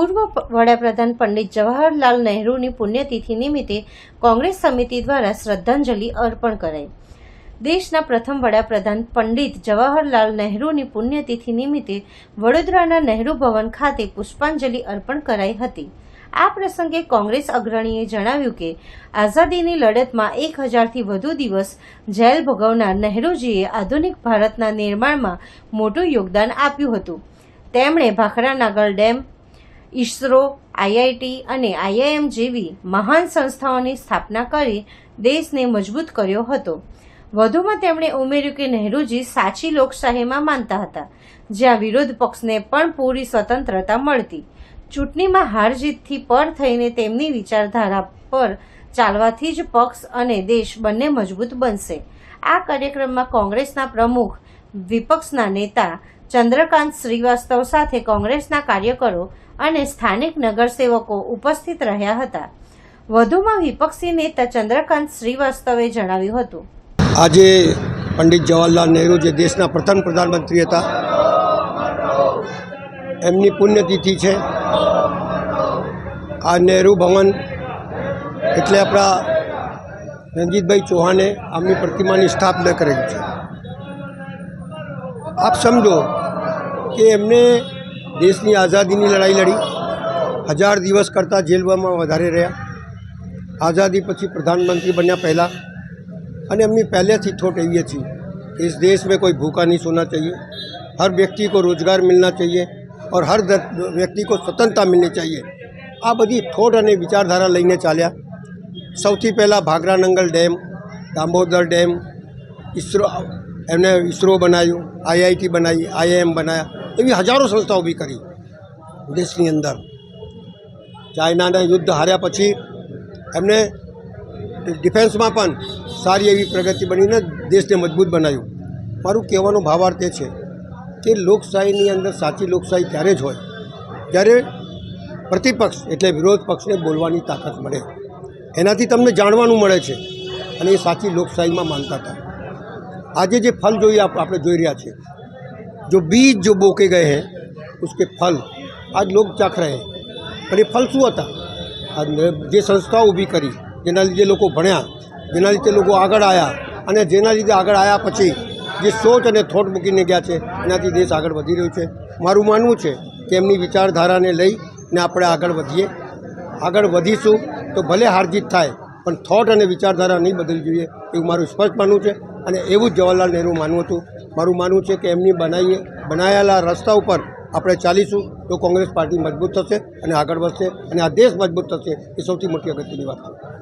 પૂર્વ વડાપ્રધાન પંડિત જવાહરલાલ નહેરુની પુણ્યતિથિ નિમિત્તે કોંગ્રેસ સમિતિ દ્વારા શ્રદ્ધાંજલિ અર્પણ કરાઈ। દેશના પ્રથમ વડાપ્રધાન પંડિત જવાહરલાલ નહેરુની પુણ્યતિથિ નિમિત્તે વડોદરાના નહેરુ ભવન ખાતે પુષ્પાંજલિ અર્પણ કરાઈ હતી। આ પ્રસંગે કોંગ્રેસ અગ્રણીએ જણાવ્યું કે આઝાદીની લડતમાં 1000થી વધુ દિવસ જેલ ભોગવનાર નહેરુજીએ આધુનિક ભારતના નિર્માણમાં મોટું યોગદાન આપ્યું હતું। તેમણે ભાખરા નાગલ ડેમ, ઇસરો, આઈઆઈટી અને આઈઆઈએમ જેવી મહાન સંસ્થાઓની સ્થાપના કરી દેશને મજબૂત કર્યો હતો। વધુમાં તેમણે ઉમેર્યું કે નહેરુજી સાચી લોકશાહીમાં માનતા હતા, જ્યાં વિરોધ પક્ષને પણ પૂરી સ્વતંત્રતા મળતી। ચૂંટણીમાં હાર જીતથી પર થઈને તેમની વિચારધારા પર ચાલવાથી જ પક્ષ અને દેશ બંને મજબૂત બનશે। આ કાર્યક્રમમાં કોંગ્રેસના પ્રમુખ, વિપક્ષના નેતા ચંદ્રકાંત શ્રીવાસ્તવ સાથે કોંગ્રેસના કાર્યકરો અને સ્થાનિક નગરસેવકો ઉપસ્થિત રહ્યા હતા। વધુમાં વિપક્ષી નેતા ચંદ્રકાંત શ્રીવાસ્તવે જણાવ્યું હતું, આજે પંડિત જવાહરલાલ નહેરુ જે દેશના પ્રથમ પ્રધાનમંત્રી હતા, એમની પુણ્યતિથિ છે। આ નહેરુ ભવન એટલે આપણા રણજીતભાઈ ચૌહાણે આમની પ્રતિમાની સ્થાપના કરેલી છે। આપ સમજો કે એમને દેશની આઝાદીની લડાઈ લડી, 1000 દિવસ કરતાં જેલમાં વધારે રહ્યા, આઝાદી પછી પ્રધાનમંત્રી બન્યા પહેલાં। અને એમની पहले થી थॉट ये थी कि इस देश में कोई भूखा नहीं सोना चाहिए, हर व्यक्ति को रोजगार मिलना चाहिए और हर व्यक्ति को स्वतंत्रता मिलनी चाहिए। आ बधी थॉट અને વિચારધારા લઈને ચાલ્યા। સૌથી પહેલાં ભાખરા નાગલ ડેમ, દામોદર ડેમ, ઇસરો બનાવ્યું, આઈઆઈટી બનાવી, આઈઆઈએમ બનાવ્યા, એવી હજારો સંસ્થાઓ ઊભી કરી દેશની અંદર। ચાઇનાના યુદ્ધ હાર્યા પછી એમને ડિફેન્સમાં પણ સારી એવી પ્રગતિ બનીને દેશને મજબૂત બનાવ્યું। મારું કહેવાનો ભાવાર્થ એ છે કે લોકશાહીની અંદર સાચી લોકશાહી ત્યારે જ હોય જ્યારે પ્રતિપક્ષ એટલે વિરોધ પક્ષને બોલવાની તાકાત મળે, એનાથી તમને જાણવાનું મળે છે, અને એ સાચી લોકશાહીમાં માનતા હતા। આજે જે ફલ જોઈએ આપણે જોઈ રહ્યા છીએ, જો બીજ જો બોકે ગए हैं उसके फल आज लोग ચાખ रहे हैं। પણ એ ફલ શું હતા? જે સંસ્થાઓ ઊભી કરી, જેના લીધે લોકો ભણ્યા, જેના લીધે લોકો આગળ આવ્યા, અને જેના લીધે આગળ આવ્યા પછી જે સોચ અને થોટ મૂકીને ગયા છે, એનાથી દેશ આગળ વધી રહ્યો છે। મારું માનવું છે કે એમની વિચારધારાને લઈને આપણે આગળ વધીએ। આગળ વધીશું તો ભલે હાર જીત થાય, પણ થોટ અને વિચારધારા નહીં બદલવી જોઈએ, એવું મારું સ્પષ્ટ માનવું છે। અને એવું જ જવાહરલાલ નહેરુ માનવું હતું। મારું માનવું છે કે એમની બનાવેલા રસ્તા ઉપર આપણે ચાલીશું તો કોંગ્રેસ પાર્ટી મજબૂત થશે અને આગળ વધશે, અને આ દેશ મજબૂત થશે। એ સૌથી મોટી અગત્યની વાત છે।